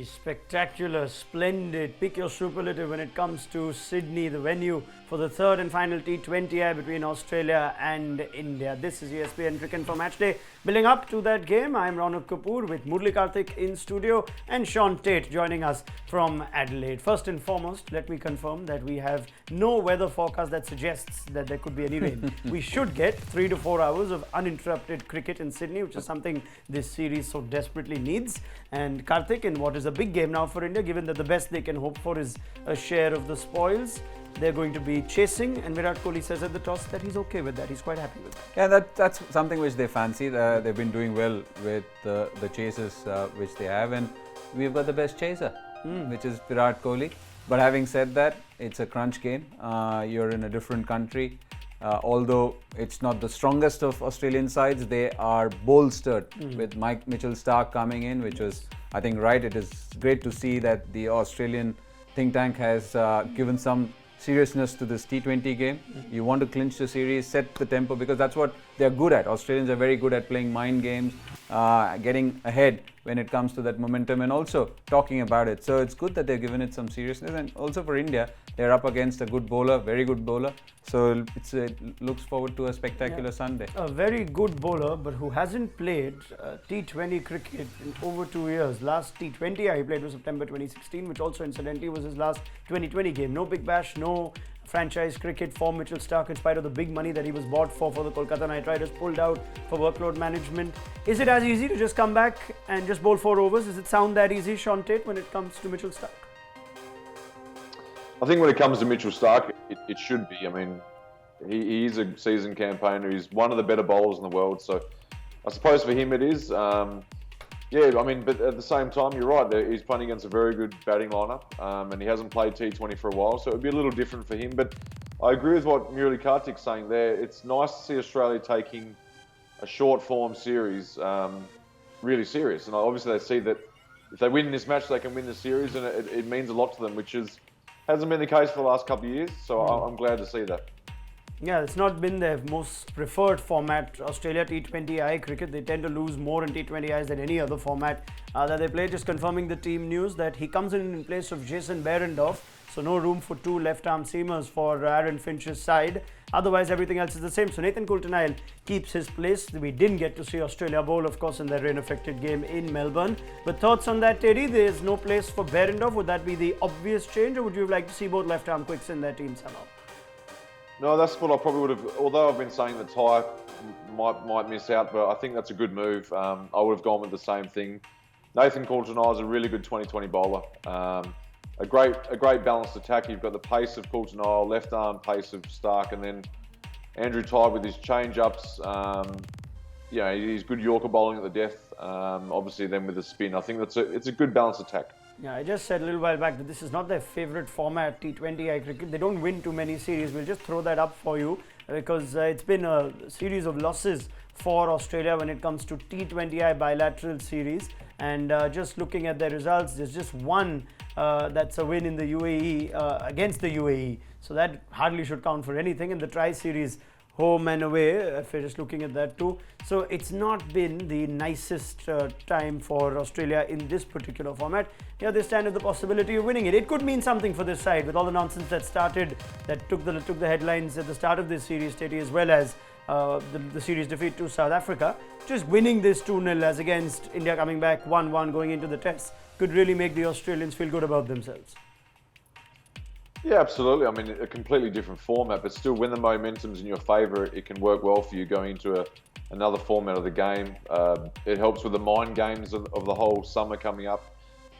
Spectacular, splendid. Pick your superlative when it comes to Sydney, the venue for the third and final T20I between Australia and India. This is ESPN Cricinfo Matchday. Building up to that game, I'm Ronak Kapoor with Murli Karthik in studio and Sean Tate joining us from Adelaide. First and foremost, let me confirm that we have no weather forecast that suggests that there could be any rain. We should get 3 to 4 hours of uninterrupted cricket in Sydney, which is something this series so desperately needs. And Karthik, in what is a big game now for India, given that the best they can hope for is a share of the spoils, they're going to be chasing, and Virat Kohli says at the toss that he's okay with that. He's quite happy with that. Yeah, that's something which they fancy. They've been doing well with the chases which they have, and we've got the best chaser, which is Virat Kohli. But having said that, it's a crunch game. You're in a different country. Although it's not the strongest of Australian sides, they are bolstered with Mike Mitchell-Starc coming in, which was, I think, right. It is great to see that the Australian think tank has given some seriousness to this T20 game. You want to clinch the series, set the tempo, because that's what they're good at. Australians are very good at playing mind games, getting ahead when it comes to that momentum and also talking about it. So it's good that they've given it some seriousness. And also for India, they're up against a good bowler, very good bowler. So it looks forward to a spectacular Sunday. A very good bowler, but who hasn't played T20 cricket in over 2 years. Last T20 he played was September 2016, which also incidentally was his last 2020 game. No Big Bash, no franchise cricket for Mitchell-Starc, in spite of the big money that he was bought for the Kolkata Knight Riders, pulled out for workload management. Is it as easy to just come back and just bowl 4 overs? Does it sound that easy, Sean Tate, when it comes to Mitchell-Starc? I think when it comes to Mitchell-Starc, it should be. I mean, he is a seasoned campaigner. He's one of the better bowlers in the world. So I suppose for him it is. Yeah, I mean, but at the same time, you're right. He's playing against a very good batting lineup, and he hasn't played T20 for a while, so it would be a little different for him. But I agree with what Murli Karthik's saying there. It's nice to see Australia taking a short-form series really serious. And obviously they see that if they win this match, they can win the series, and it means a lot to them, which hasn't been the case for the last couple of years. So I'm glad to see that. Yeah, it's not been their most preferred format, Australia T20I cricket. They tend to lose more in T20Is than any other format that they play. Just confirming the team news that he comes in place of Jason Behrendorff. So no room for 2 left-arm seamers for Aaron Finch's side. Otherwise, everything else is the same. So Nathan Coulter-Nile keeps his place. We didn't get to see Australia bowl, of course, in their rain-affected game in Melbourne. But thoughts on that, Teddy? There's no place for Behrendorff. Would that be the obvious change, or would you have liked to see both left-arm quicks in their team somehow? No, that's what I probably would have. Although I've been saying that Ty might miss out, but I think that's a good move. I would have gone with the same thing. Nathan Coulter-Nile is a really good 2020 bowler. A great balanced attack. You've got the pace of Coulter-Nile, left arm pace of Starc, and then Andrew Tye with his change ups. He's good Yorker bowling at the death. Obviously, then with the spin, I think it's a good balanced attack. Yeah, I just said a little while back that this is not their favourite format, T20I cricket. They don't win too many series. We'll just throw that up for you because it's been a series of losses for Australia when it comes to T20I bilateral series. And just looking at their results, there's just one that's a win in the UAE against the UAE. So that hardly should count for anything. In the tri-series, home and away, if you're just looking at that too. So it's not been the nicest time for Australia in this particular format. Here they stand with the possibility of winning it. It could mean something for this side with all the nonsense that took the headlines at the start of this series, Teddy, as well as the series defeat to South Africa. Just winning this 2-0 as against India coming back 1-1 going into the test could really make the Australians feel good about themselves. Yeah, absolutely. I mean, a completely different format, but still when the momentum's in your favour, it can work well for you going into another format of the game. It helps with the mind games of the whole summer coming up.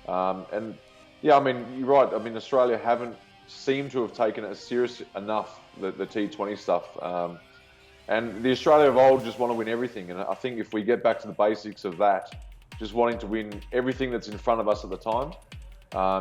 And yeah, I mean, you're right. I mean, Australia haven't seemed to have taken it serious enough, the T20 stuff. And the Australia of old just want to win everything. And I think if we get back to the basics of that, just wanting to win everything that's in front of us at the time,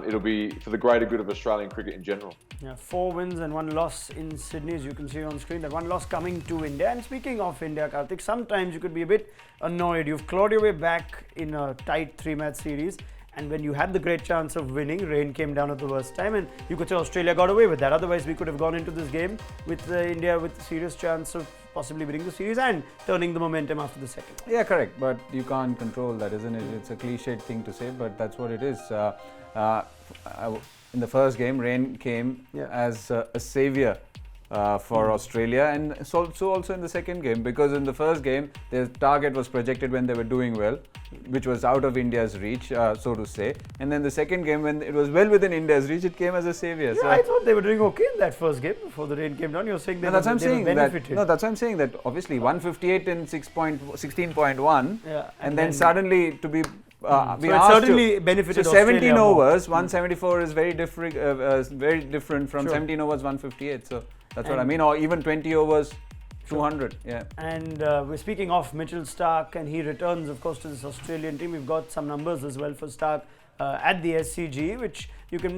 it'll be for the greater good of Australian cricket in general. Yeah, 4 wins and 1 loss in Sydney, as you can see on screen. That 1 loss coming to India. And speaking of India, Karthik, sometimes you could be a bit annoyed. You've clawed your way back in a tight 3-match series. And when you had the great chance of winning, rain came down at the worst time, and you could say Australia got away with that. Otherwise, we could have gone into this game with India with a serious chance of possibly winning the series and turning the momentum after the second. Yeah, correct. But you can't control that, isn't it? It's a cliched thing to say, but that's what it is. In the first game, rain came as a savior for Australia, and so also in the second game, because in the first game their target was projected when they were doing well, which was out of India's reach, so to say, and then the second game when it was well within India's reach, it came as a savior. Yeah, so I thought they were doing okay in that first game before the rain came down. You're saying they were benefited. That's what I'm saying, that obviously 158 in 16.1, and then then suddenly to be so it certainly benefited. So 17 overs, 174 is very different from 17 overs, 158. So that's what I mean. Or even 20 overs, 200. Yeah. And we're speaking of Mitchell Starc, and he returns, of course, to this Australian team. We've got some numbers as well for Starc at the SCG, which you can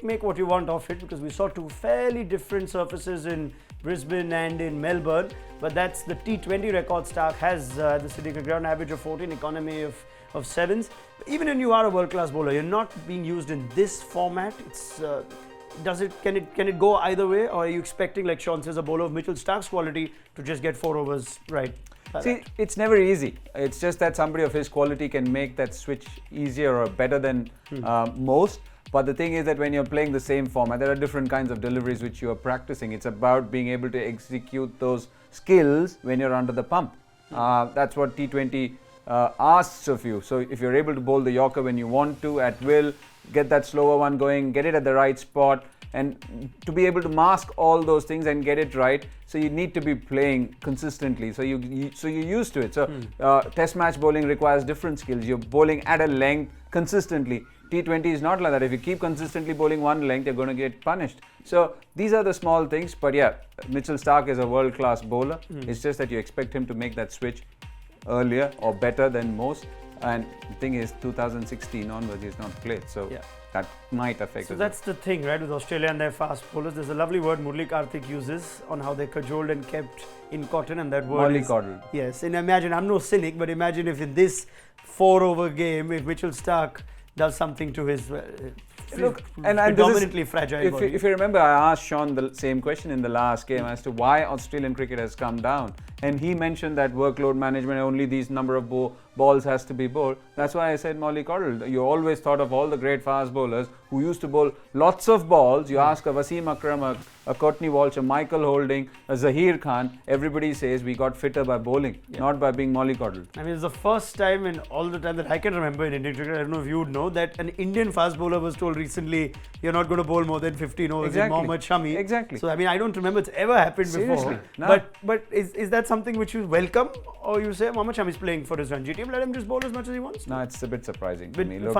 make what you want of it, because we saw two fairly different surfaces in Brisbane and in Melbourne. But that's the T20 record Starc has, the Sydney Cricket Ground, average of 14, economy of 7s. Even when you are a world-class bowler, you're not being used in this format. It's can it go either way, or are you expecting, like Sean says, a bowler of Mitchell Starc's quality to just get 4 overs right? See, it's never easy. It's just that somebody of his quality can make that switch easier or better than most. But the thing is that when you're playing the same format, there are different kinds of deliveries which you are practicing. It's about being able to execute those skills when you're under the pump. That's what T20 asks of you. So if you're able to bowl the Yorker when you want to at will, get that slower one going, get it at the right spot, and to be able to mask all those things and get it right, so you need to be playing consistently. So you're used to it. So test match bowling requires different skills. You're bowling at a length consistently. T20 is not like that. If you keep consistently bowling one length, you're going to get punished. So these are the small things. But yeah, Mitchell Starc is a world-class bowler. It's just that you expect him to make that switch earlier or better than most. And the thing is, 2016 onwards, he's not played. So that might affect. So that's the thing, right, with Australia and their fast bowlers. There's a lovely word Murli Karthik uses on how they cajoled and kept in cotton, and that word mollycoddled. Yes, and imagine, I'm no cynic, but imagine if in this 4-over game, if Mitchell Starc does something to his predominantly fragile body. If you remember, I asked Sean the same question in the last game as to why Australian cricket has come down, and he mentioned that workload management, only these number of balls has to be bowled. That's why I said mollycoddled. You always thought of all the great fast bowlers who used to bowl lots of balls. You ask a Wasim Akram, a Courtney Walsh, a Michael Holding, a Zahir Khan, everybody says we got fitter by bowling, not by being mollycoddled. I mean, it's the first time in all the time that I can remember in Indian cricket, I don't know if you would know, that an Indian fast bowler was told recently, you're not going to bowl more than 15 overs in Mohammad Shami. Exactly. So, I mean, I don't remember it's ever happened before. No. But is that something which you welcome, or you say Mohammad Shami is playing for his Ranji team, let him just bowl as much as he wants? No, it's a bit surprising to me. Look,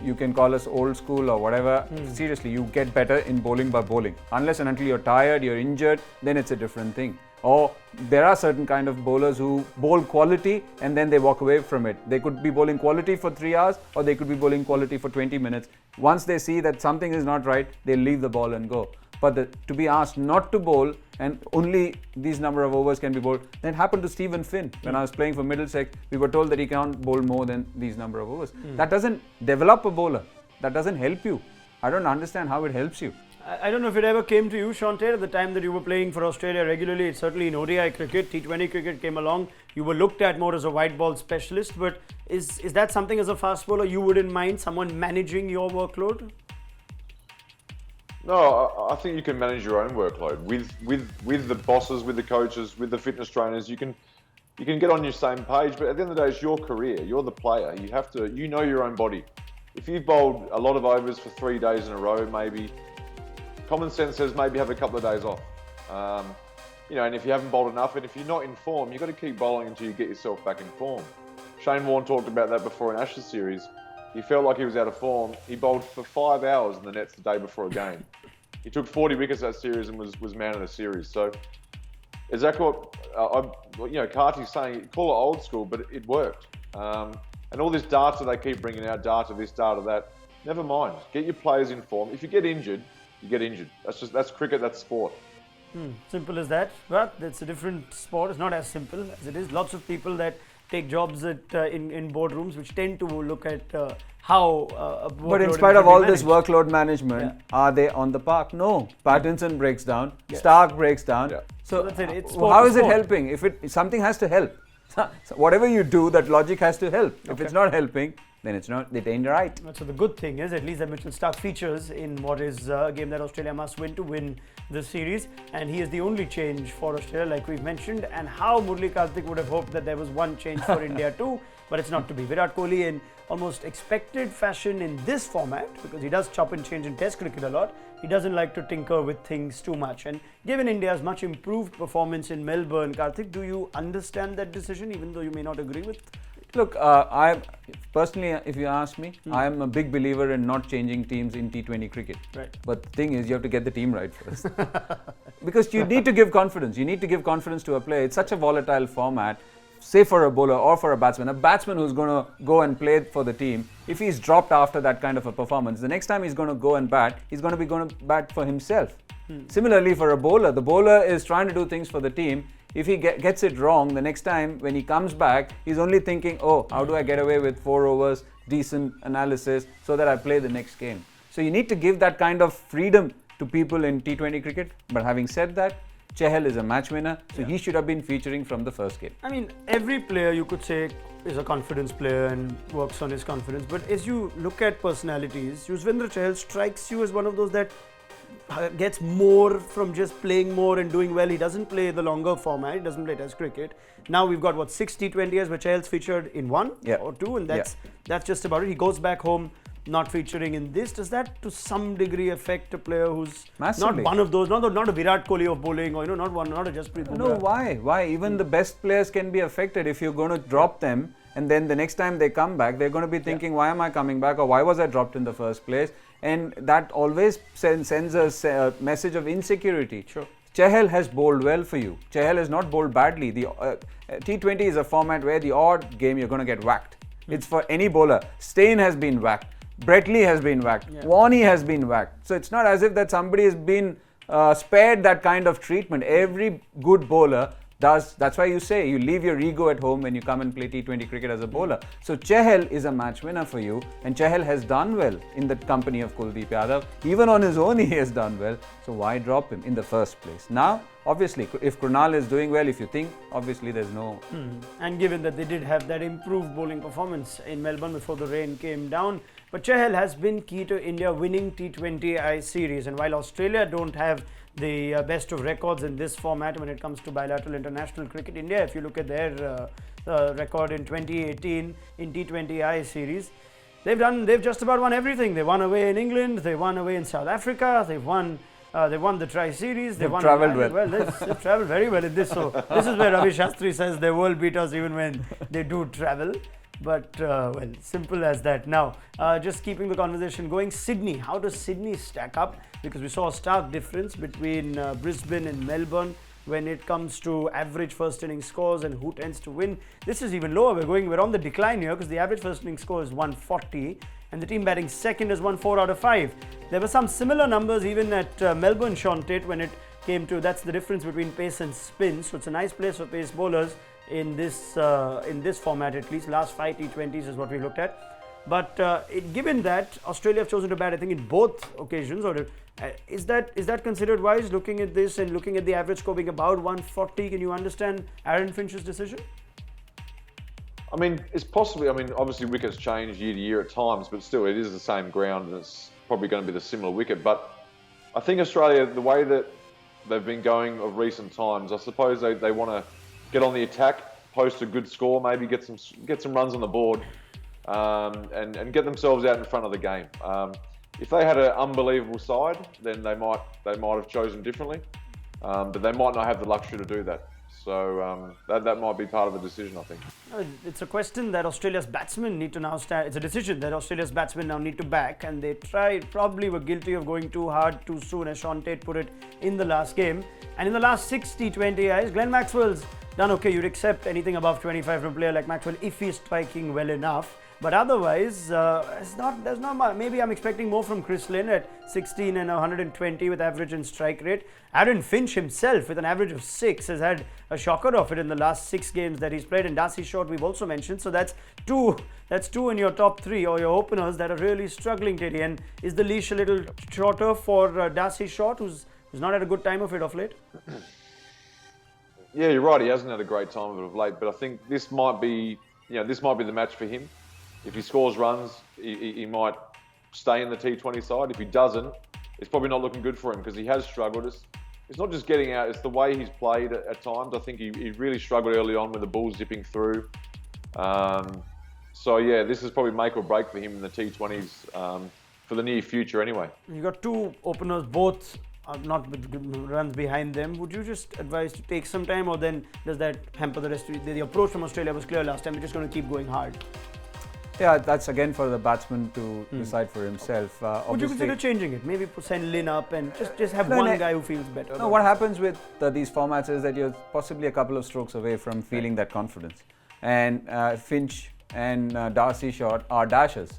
you can call us old school or whatever. Seriously, you get better in bowling by bowling. Unless and until you're tired, you're injured, then it's a different thing. Or there are certain kind of bowlers who bowl quality and then they walk away from it. They could be bowling quality for 3 hours, or they could be bowling quality for 20 minutes. Once they see that something is not right, they leave the ball and go. But to be asked not to bowl and only these number of overs can be bowled, that happened to Stephen Finn. When I was playing for Middlesex, we were told that he can't bowl more than these number of overs. That doesn't develop a bowler. That doesn't help you. I don't understand how it helps you. I don't know if it ever came to you, Sean Tate, at the time that you were playing for Australia regularly. It's certainly in ODI cricket, T20 cricket came along. You were looked at more as a white ball specialist, but is that something as a fast bowler you wouldn't mind, someone managing your workload? No, I think you can manage your own workload with the bosses, with the coaches, with the fitness trainers. You can get on your same page, but at the end of the day, it's your career. You're the player. You have to, you know your own body. If you've bowled a lot of overs for 3 days in a row, maybe common sense says maybe have a couple of days off. And if you haven't bowled enough, and if you're not in form, you've got to keep bowling until you get yourself back in form. Shane Warne talked about that before in Ashes series. He felt like he was out of form. He bowled for 5 hours in the nets the day before a game. He took 40 wickets that series and was man of the series. So exactly what Karti's saying. Call it old school, but it worked. And all this data they keep bringing out, data this, data that. Never mind. Get your players in form. If you get injured, you get injured. That's cricket. That's sport. Simple as that. But it's a different sport. It's not as simple as it is. Lots of people that take jobs in boardrooms which tend to look at how a workload. But in spite of all this workload management, are they on the park? No. Pattinson breaks down. Starc breaks down. So that's it. It's how is it sport. helping? If something has to help. So whatever you do, that logic has to help. If it's not helping, then it's not. It ain't right. So the good thing is at least that Mitchell Starc features in what is a game that Australia must win to win the series, and he is the only change for Australia, like we've mentioned. And how Murali Karthik would have hoped that there was one change for India too, but it's not to be. Virat Kohli in almost expected fashion in this format, because he does chop and change in Test cricket a lot. He doesn't like to tinker with things too much. And given India's much improved performance in Melbourne, Karthik, do you understand that decision, even though you may not agree with? Look, I personally, if you ask me, I am a big believer in not changing teams in T20 cricket. Right. But the thing is, you have to get the team right first. Because you need to give confidence. You need to give confidence to a player. It's such a volatile format. Say for a bowler or for a batsman who's going to go and play for the team, if he's dropped after that kind of a performance, the next time he's going to go and bat, he's going to bat for himself. Similarly, for a bowler, the bowler is trying to do things for the team. If he gets it wrong, the next time when he comes back, he's only thinking, oh, how do I get away with 4 overs, decent analysis, so that I play the next game. So you need to give that kind of freedom to people in T20 cricket. But having said that, Chahal is a match winner, so he should have been featuring from the first game. I mean, every player you could say is a confidence player and works on his confidence. But as you look at personalities, Yuzvendra Chahal strikes you as one of those that gets more from just playing more and doing well. He doesn't play the longer format. He doesn't play Test cricket. Now we've got what 6 T20Is where Chahal's featured in 1 or 2, and that's just about it. He goes back home not featuring in this. Does that to some degree affect a player who's not one of those, not a Virat Kohli of bowling, or not a Jasprit Bumrah? No, why? Even the best players can be affected if you're going to drop them, and then the next time they come back, they're going to be thinking, why am I coming back, or why was I dropped in the first place? And that always sends a message of insecurity. Sure. Chahal has bowled well for you. Chahal has not bowled badly. The T20 is a format where the odd game you're going to get whacked. It's for any bowler. Steyn has been whacked. Brett Lee has been whacked. Warney has been whacked. So it's not as if that somebody has been spared that kind of treatment. Every good bowler does. That's why you say you leave your ego at home when you come and play T20 cricket as a bowler. So Chahal is a match winner for you, and Chahal has done well in the company of Kuldeep Yadav. Even on his own, he has done well. So why drop him in the first place? Now, obviously, if Krunal is doing well, if you think, obviously there's no... And given that they did have that improved bowling performance in Melbourne before the rain came down, but Chahal has been key to India winning T20I series. And while Australia don't have the best of records in this format when it comes to bilateral international cricket, India, if you look at their record in 2018 in T20I series, they've just about won everything. They won away in England, they won away in South Africa, they won the Tri-Series. They've travelled well. They've travelled very well in this. So this is where Ravi Shastri says they world beaters even when they do travel. But well, simple as that. Now, just keeping the conversation going, Sydney. How does Sydney stack up? Because we saw a stark difference between Brisbane and Melbourne when it comes to average first inning scores and who tends to win. This is even lower. We're on the decline here because the average first inning score is 140 and the team batting second has won 4 out of 5. There were some similar numbers even at Melbourne, Sean Tate, when it came to, that's the difference between pace and spin. So it's a nice place for pace bowlers in this format, at least. Last 5 T20s is what we looked at. But given that Australia have chosen to bat, I think in both occasions, or is that considered wise? Looking at this and looking at the average score being about 140, can you understand Aaron Finch's decision? I mean, it's possibly. I mean, obviously wickets change year to year at times, but still, it is the same ground, and it's probably going to be the similar wicket. But I think Australia, the way that they've been going of recent times, I suppose they want to get on the attack, post a good score, maybe get some runs on the board, and get themselves out in front of the game. If they had an unbelievable side, then they might have chosen differently, but they might not have the luxury to do that. So that might be part of the decision, I think. It's a question that Australia's batsmen need to now stand. It's a decision that Australia's batsmen now need to back, and they probably were guilty of going too hard too soon, as Sean Tate put it in the last game. And in the last 6 T20Is, Glenn Maxwell's done okay. You'd accept anything above 25 from a player like Maxwell if he's striking well enough. But otherwise, there's not much. Maybe I'm expecting more from Chris Lynn at 16 and 120 with average and strike rate. Aaron Finch himself with an average of 6 has had a shocker of it in the last 6 games that he's played. And Darcy Short we've also mentioned. So that's two in your top 3 or your openers that are really struggling, Teddy. And is the leash a little shorter for Darcy Short, who's not had a good time of it of late? yeah, you're right. He hasn't had a great time of it of late, but I think this might be, this might be the match for him. If he scores runs, he might stay in the T20 side. If he doesn't, it's probably not looking good for him because he has struggled. It's not just getting out; it's the way he's played at times. I think he really struggled early on with the ball zipping through. So yeah, this is probably make or break for him in the T20s for the near future, anyway. You got two openers, both not with runs behind them. Would you just advise to take some time, or then does that hamper the rest of the approach from Australia was clear last time? We're just going to keep going hard. Yeah, that's again for the batsman to decide for himself. Would you consider changing it? Maybe send Lin up and just have one guy who feels better. No, what happens with these formats is that you're possibly a couple of strokes away from feeling that confidence. And Finch and Darcy Short are dashers.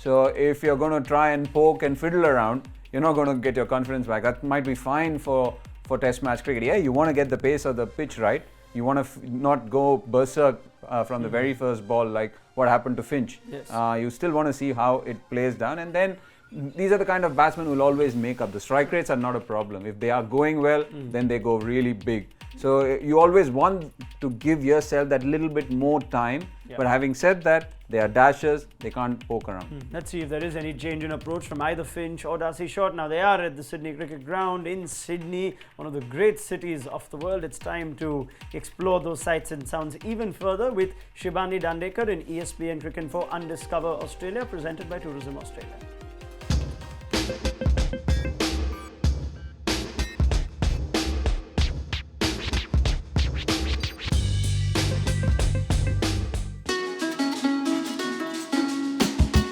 So if you're going to try and poke and fiddle around, you're not going to get your confidence back. That might be fine for test match cricket. Yeah, you want to get the pace of the pitch right. You want to not go berserk from the very first ball like what happened to Finch. Yes. You still want to see how it plays down, and then these are the kind of batsmen who will always make up. The strike rates are not a problem. If they are going well, then they go really big. So you always want to give yourself that little bit more time. Yeah. But having said that, they are dashers. They can't poke around. Let's see if there is any change in approach from either Finch or Darcy Short. Now they are at the Sydney Cricket Ground in Sydney, one of the great cities of the world. It's time to explore those sights and sounds even further with Shibani Dandekar in ESPN Cricinfo Undiscovered Australia, presented by Tourism Australia.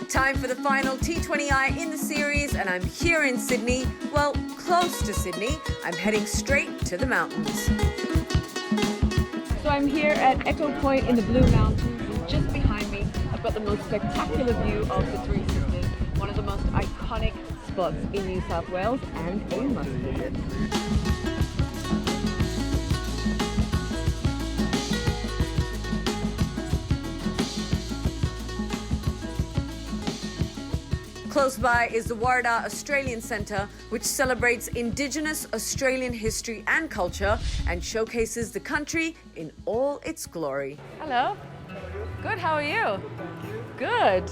Time for the final T20I in the series, and I'm here in Sydney, well, close to Sydney. I'm heading straight to the mountains. So I'm here at Echo Point in the Blue Mountains, and just behind me, I've got the most spectacular view of the Three Sisters, one of the most iconic spots in New South Wales, and a must visit. Close by is the Warda Australian Centre, which celebrates Indigenous Australian history and culture and showcases the country in all its glory. Hello. Good, how are you? Good.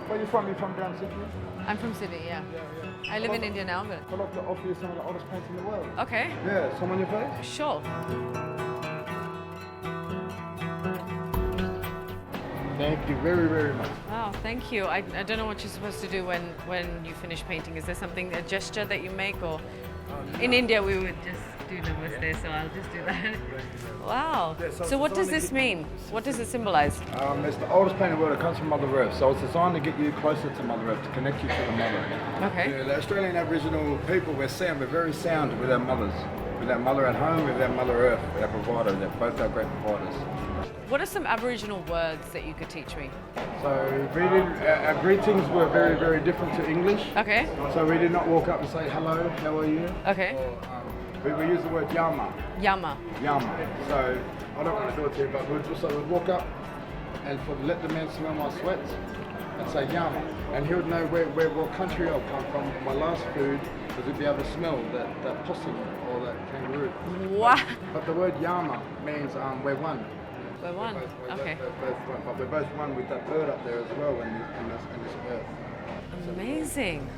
Where are you from? You're from down Sydney? I'm from Sydney, yeah. I live in India now, but... I'd like to offer you some of the oldest paints in the world. Okay. Yeah, some on your face? Sure. Thank you very, very much. Wow, thank you. I don't know what you're supposed to do when you finish painting. Is there something, a gesture that you make, or... In India, we would just do namaste, so I'll just do that. Wow. So what does this mean? What does it symbolize? It's the oldest paint in the world. It comes from Mother Earth. So it's designed to get you closer to Mother Earth, to connect you to the Mother. Okay. The Australian Aboriginal people, we're very sound with our mothers. With our mother at home, with our Mother Earth, our provider. They're both our great providers. What are some Aboriginal words that you could teach me? So our greetings were very, very different to English. Okay. So we did not walk up and say, hello, how are you? Okay. Or, we use the word yama. Yama. Yama. So I don't want to do it to you, but we'd walk up and let the man smell my sweat and say yama. And he would know what country I've come from. My last food was to be able to smell that possum or that kangaroo. Wow. But the word yama means we're one. We're one. Okay. But we're both one with that bird up there as well in this earth. Amazing.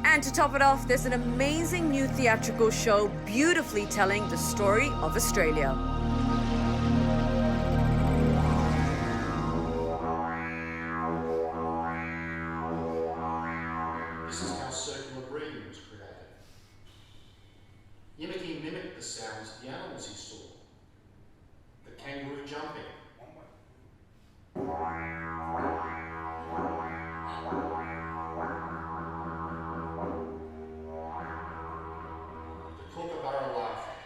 And to top it off, there's an amazing new theatrical show beautifully telling the story of Australia. This is how circular breathing was created. Yimiki mimicked the sounds of the animals he saw. The kangaroo jumping. The kookaburra laughing.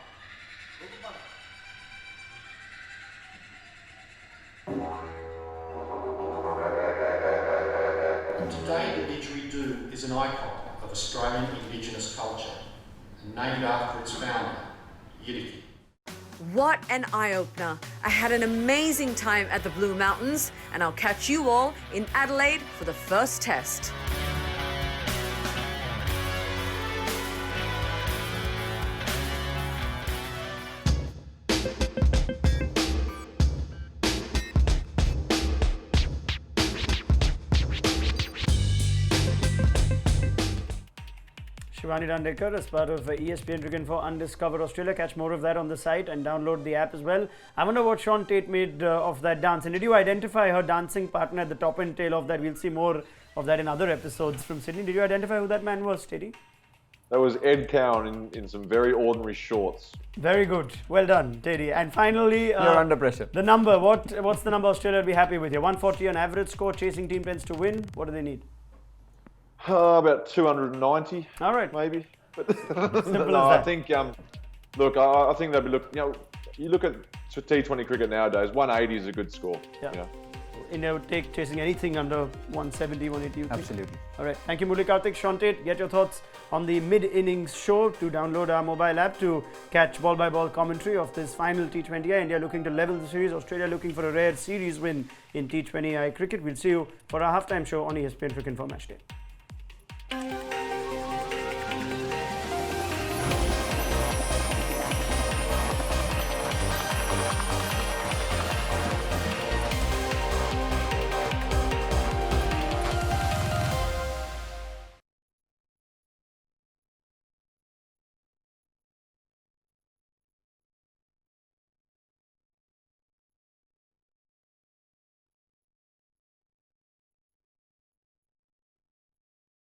And today the didgeridoo is an icon of Australian Indigenous culture and named after its founder, Yidiki. What an eye-opener. I had an amazing time at the Blue Mountains, and I'll catch you all in Adelaide for the first test. Shivani Dandekar as part of ESPN Cricinfo Undiscovered Australia. Catch more of that on the site and download the app as well. I wonder what Sean Tate made of that dance. And did you identify her dancing partner at the top and tail of that? We'll see more of that in other episodes from Sydney. Did you identify who that man was, Tatey? That was Ed Cowan in some very ordinary shorts. Very good. Well done, Tatey. And finally, You're under pressure. the number. What's the number Australia will be happy with here? 140 on average score. Chasing team tends to win. What do they need? About 290. All right. Maybe. But Simple no, as I that. think. Look, I think they'll be look. You look at T20 cricket nowadays. 180 is a good score. Yeah. Take chasing anything under 170, 180. you think? Absolutely. All right. Thank you, Murli Karthik. Sean Tate, get your thoughts on the mid-innings show. To download our mobile app to catch ball-by-ball commentary of this final T20I. India looking to level the series. Australia looking for a rare series win in T20I cricket. We'll see you for our halftime show on ESPN Cricinfo Matchday.